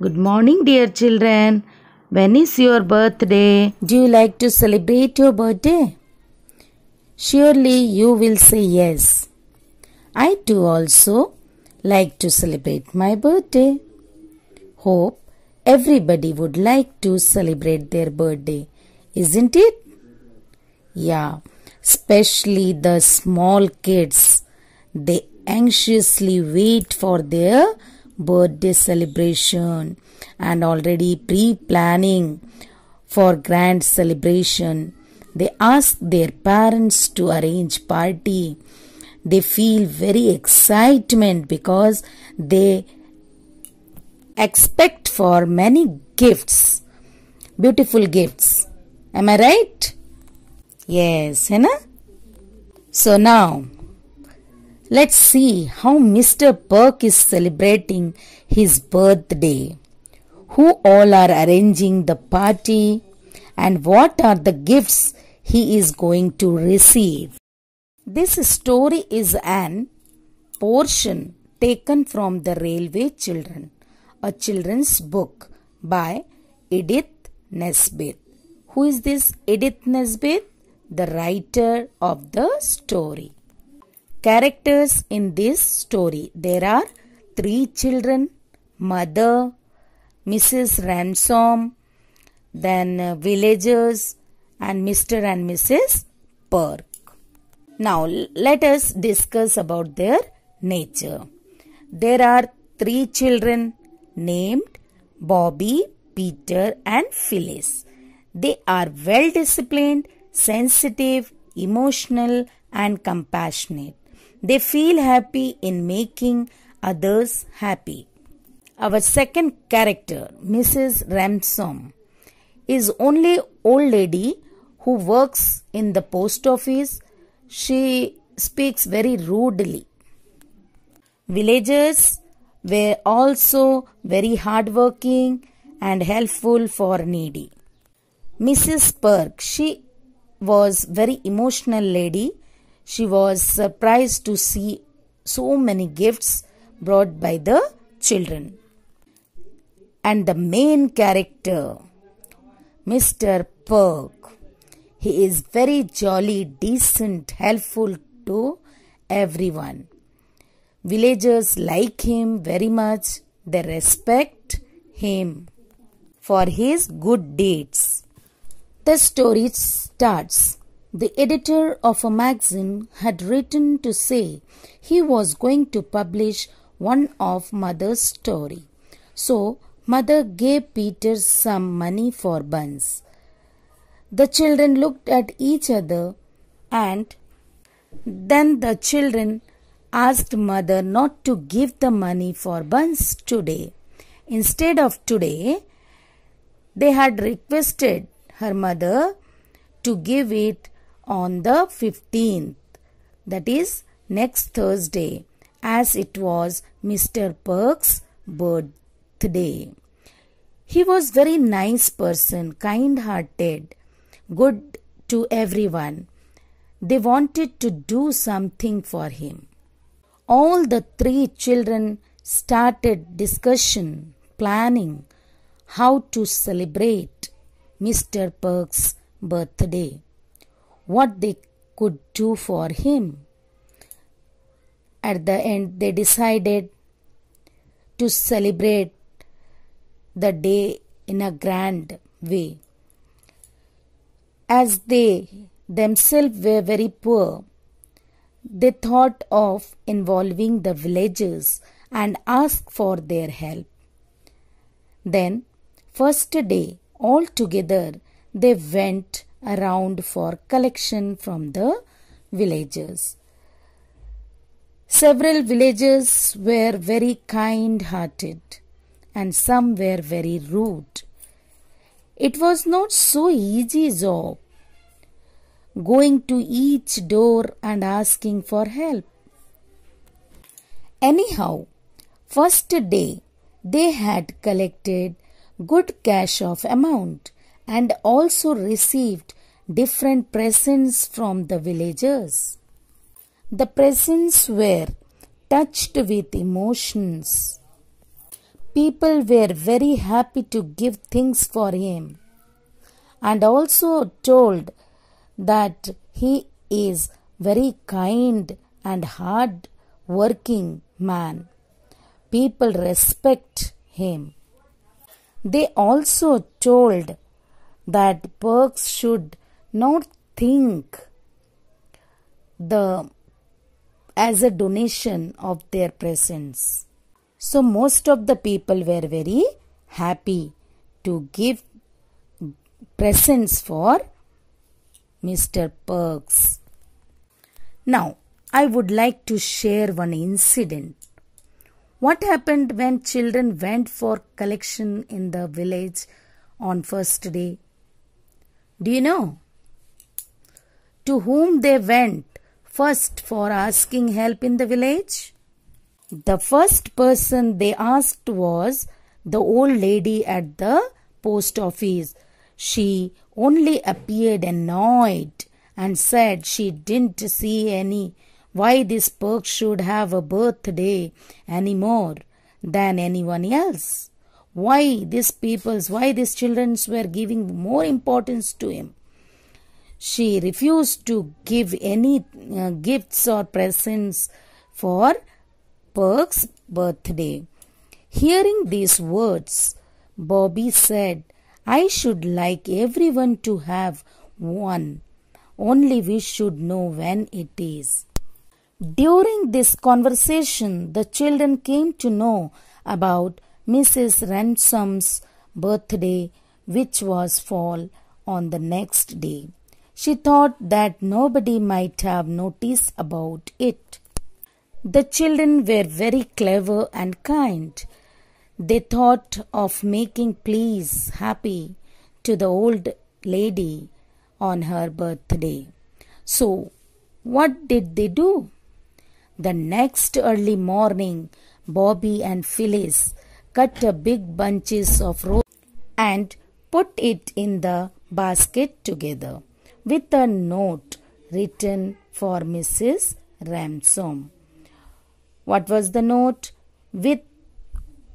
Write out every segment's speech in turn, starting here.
Good morning, dear children. When is your birthday? Do you like to celebrate your birthday? Surely you will say yes. I too also like to celebrate my birthday. Hope everybody would like to celebrate their birthday, isn't it? Yeah, especially the small kids. They anxiously wait for their birthday celebration and already pre-planning for grand celebration. They ask their parents to arrange party. They feel very excitement because they expect for many gifts, beautiful gifts. Am I right? Yes, है ना? So now, let's see how Mr. Perk is celebrating his birthday. Who all are arranging the party and what are the gifts he is going to receive. This story is an portion taken from The Railway Children, a children's book by Edith Nesbit. Who is this Edith Nesbit? The writer of the story. Characters in this story. There are 3 children, mother, Mrs. Ransom, then villagers and Mr. and Mrs. Perk. Now let us discuss about their nature. There are 3 children named Bobby, Peter and Phyllis. They are well disciplined, sensitive, emotional and compassionate. They feel happy in making others happy. Our second character, Mrs. Ransom, is only old lady who works in the post office. She speaks very rudely. Villagers were also very hardworking and helpful for needy. Mrs. Perk, she was very emotional lady. She was surprised to see so many gifts brought by the children. And the main character, Mr. Perk, he is very jolly, decent, helpful to everyone. Villagers like him very much. They respect him for his good deeds. The story starts. The editor of a magazine had written to say he was going to publish one of Mother's story. So, Mother gave Peter some money for buns. The children looked at each other and then the children asked Mother not to give the money for buns today. Instead of today, they had requested her mother to give it on the 15th, that is next Thursday, as it was Mr. Perk's birthday. He was very nice person, kind-hearted, good to everyone. They wanted to do something for him. All the 3 children started discussion, planning how to celebrate Mr. Perk's birthday, what they could do for him. At the end, they decided to celebrate the day in a grand way. As they themselves were very poor, they thought of involving the villagers and asked for their help. Then, first day, all together, they went around for collection from the villagers. Several villagers were very kind-hearted and some were very rude. It was not so easy job going to each door and asking for help. Anyhow, first day they had collected good cash of amount and also received different presents from the villagers. The presents were touched with emotions. People were very happy to give things for him, and also told that he is very kind and hard working man. People respect him. They also told that Perks should not think as a donation of their presents. So most of the people were very happy to give presents for Mr. Perks. Now, I would like to share one incident. What happened when children went for collection in the village on first day? Do you know? To whom they went first for asking help in the village? The first person they asked was the old lady at the post office. She only appeared annoyed and said she didn't see why this Perk should have a birthday any more than anyone else. Why these children were giving more importance to him. She refused to give any gifts or presents for Perk's birthday. Hearing these words, Bobby said, I should like everyone to have one. Only we should know when it is. During this conversation, the children came to know about Mrs. Ransom's birthday, which was fall on the next day. She thought that nobody might have noticed about it. The children were very clever and kind. They thought of making please happy to the old lady on her birthday. So, what did they do? The next early morning, Bobby and Phyllis cut a big bunches of roses and put it in the basket together with a note written for Mrs. Ransom. What was the note? With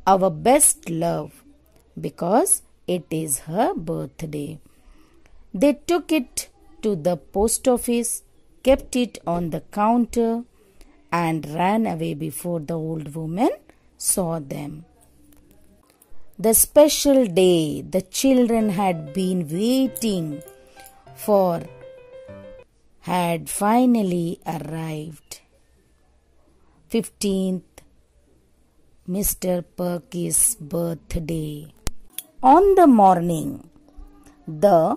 our best love, because it is her birthday. They took it to the post office, kept it on the counter, and ran away before the old woman saw them. The special day the children had been waiting for had finally arrived. 15th, Mr. Perky's birthday. On the morning, the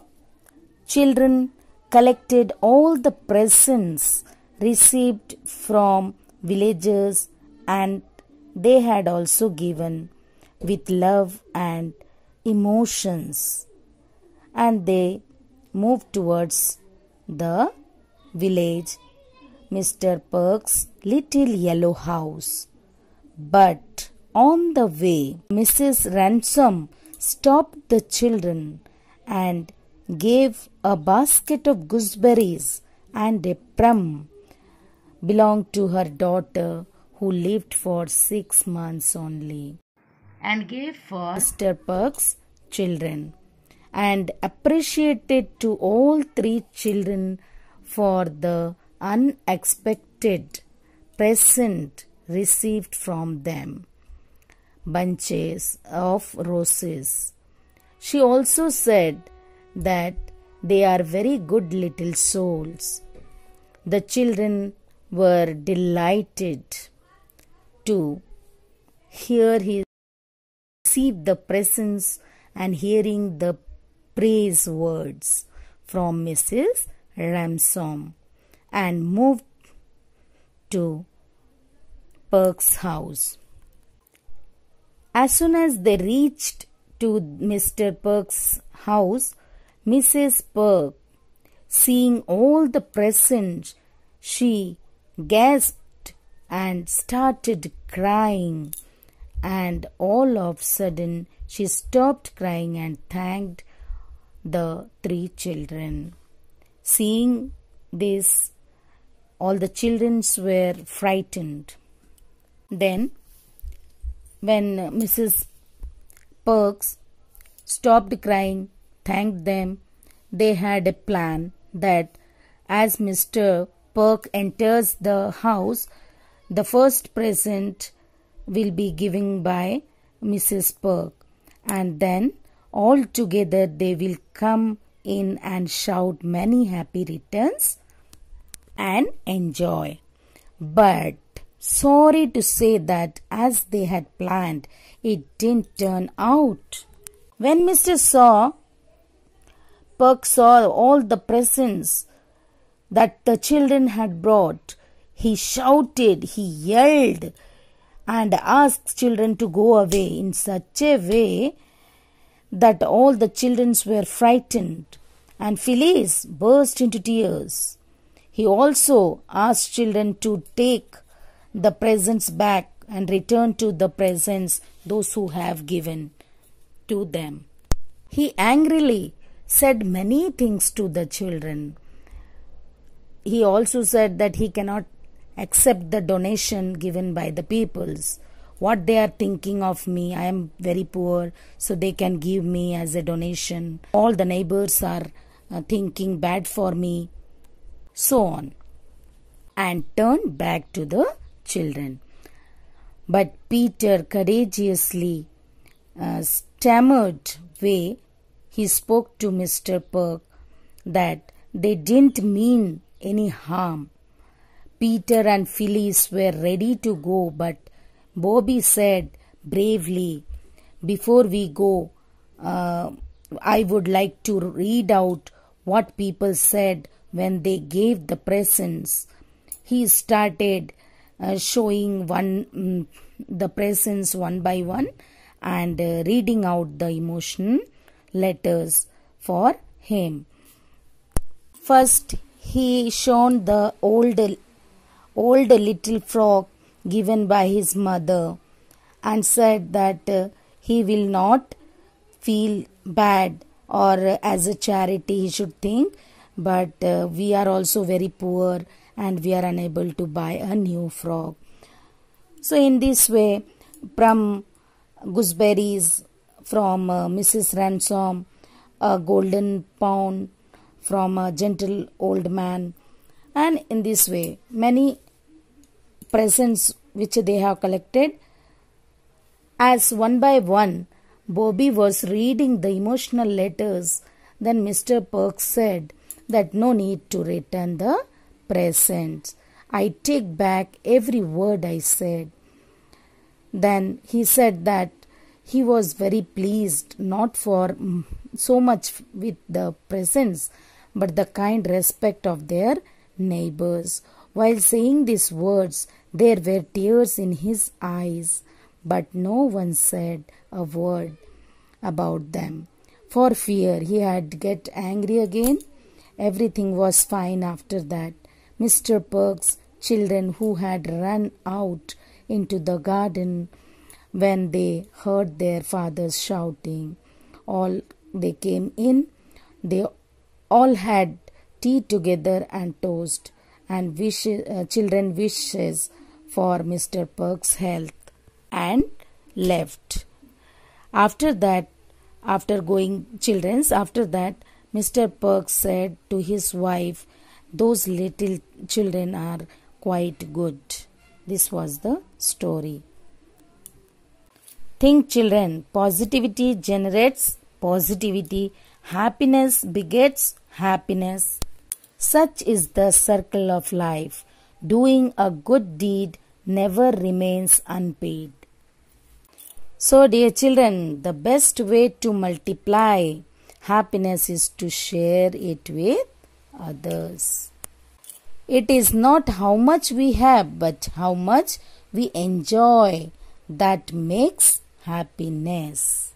children collected all the presents received from villagers, and they had also given with love and emotions, and they moved towards the village, Mr. Perk's little yellow house. But on the way, Mrs. Ransom stopped the children and gave a basket of gooseberries and a plum belonged to her daughter, who lived for 6 months only, and gave for Mr. Perk's children, and appreciated to all 3 children for the unexpected present received from them, bunches of roses. She also said that they are very good little souls. The children were delighted to receive the presents and hearing the praise words from Mrs. Ransom, and moved to Perk's house. As soon as they reached to Mr. Perk's house, Mrs. Perk, seeing all the presents, she gasped and started crying, and all of a sudden she stopped crying and thanked the 3 children. Seeing this, all the children were frightened. Then, when Mrs. Perks stopped crying, thanked them. They had a plan that as Mr. Perk enters the house, the first present will be given by Mrs. Perk, and then all together they will come in and shout many happy returns and enjoy. But sorry to say that as they had planned, it didn't turn out. When Mr. Perk saw all the presents that the children had brought, he shouted, he yelled, and asked children to go away in such a way that all the children were frightened, and Phyllis burst into tears. He also asked children to take the presents back and return to the presents those who have given to them. He angrily said many things to the children. He also said that he cannot accept the donation given by the peoples. What they are thinking of me, I am very poor, so they can give me as a donation. All the neighbors are thinking bad for me, so on, and turned back to the children. But Peter courageously stammered way. He spoke to Mr. Perk that they didn't mean any harm. Peter and Phyllis were ready to go, but Bobby said bravely, "Before we go, I would like to read out what people said when they gave the presents." He started showing the presents one by one and reading out the emotional letters for him. First, he shown the old little frog given by his mother and said that he will not feel bad, or as a charity he should think, but we are also very poor and we are unable to buy a new frog. So in this way, from gooseberries from Mrs. Ransom, a golden pound from a gentle old man, and in this way many presents which they have collected. As one by one Bobby was reading the emotional letters, then Mr. Perk said that no need to return the presents. I take back every word I said. Then he said that he was very pleased, not for so much with the presents, but the kind respect of their neighbors. While saying these words, there were tears in his eyes, but no one said a word about them, for fear he had get angry again. Everything was fine after that. Mr. Perk's children, who had run out into the garden when they heard their fathers shouting, they came in. They all had tea together and toast, and children wishes for Mr. Perk's health, and left. After that, Mr. Perk said to his wife, "Those little children are quite good." This was the story. Think, children, positivity generates positivity. Happiness begets happiness. Such is the circle of life. Doing a good deed never remains unpaid. So, dear children, the best way to multiply happiness is to share it with others. It is not how much we have, but how much we enjoy that makes happiness.